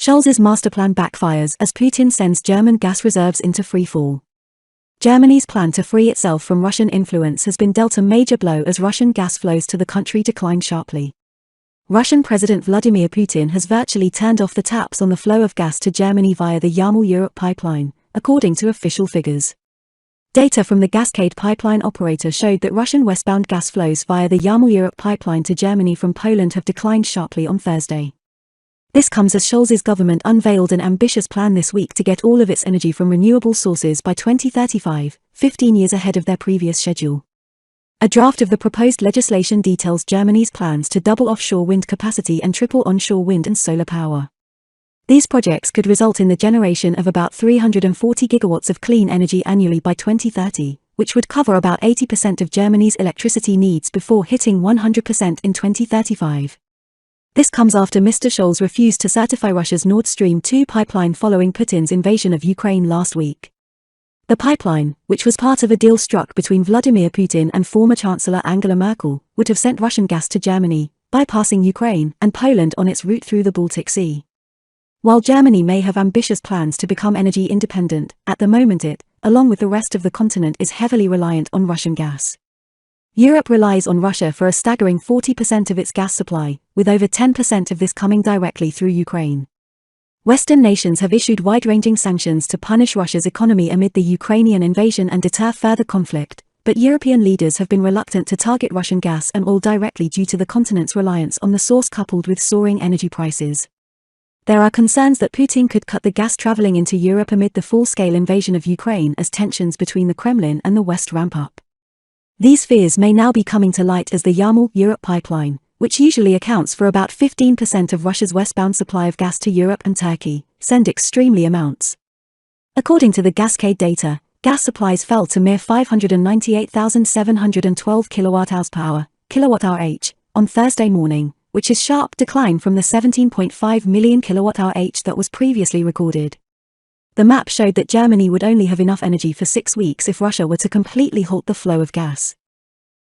Scholz's masterplan backfires as Putin sends German gas reserves into freefall. Germany's plan to free itself from Russian influence has been dealt a major blow as Russian gas flows to the country declined sharply. Russian President Vladimir Putin has virtually turned off the taps on the flow of gas to Germany via the Yamal Europe pipeline, according to official figures. Data from the Gascade pipeline operator showed that Russian westbound gas flows via the Yamal Europe pipeline to Germany from Poland have declined sharply on Thursday. This comes as Scholz's government unveiled an ambitious plan this week to get all of its energy from renewable sources by 2035, 15 years ahead of their previous schedule. A draft of the proposed legislation details Germany's plans to double offshore wind capacity and triple onshore wind and solar power. These projects could result in the generation of about 340 gigawatts of clean energy annually by 2030, which would cover about 80% of Germany's electricity needs before hitting 100% in 2035. This comes after Mr. Scholz refused to certify Russia's Nord Stream 2 pipeline following Putin's invasion of Ukraine last week. The pipeline, which was part of a deal struck between Vladimir Putin and former Chancellor Angela Merkel, would have sent Russian gas to Germany, bypassing Ukraine and Poland on its route through the Baltic Sea. While Germany may have ambitious plans to become energy independent, at the moment it, along with the rest of the continent, is heavily reliant on Russian gas. Europe relies on Russia for a staggering 40% of its gas supply, with over 10% of this coming directly through Ukraine. Western nations have issued wide-ranging sanctions to punish Russia's economy amid the Ukrainian invasion and deter further conflict, but European leaders have been reluctant to target Russian gas and oil directly due to the continent's reliance on the source coupled with soaring energy prices. There are concerns that Putin could cut the gas traveling into Europe amid the full-scale invasion of Ukraine as tensions between the Kremlin and the West ramp up. These fears may now be coming to light as the Yamal Europe pipeline, which usually accounts for about 15% of Russia's westbound supply of gas to Europe and Turkey, send extremely amounts. According to the Gascade data, gas supplies fell to mere 598,712 kWh/h on Thursday morning, which is a sharp decline from the 17.5 million kWh that was previously recorded. The map showed that Germany would only have enough energy for 6 weeks if Russia were to completely halt the flow of gas.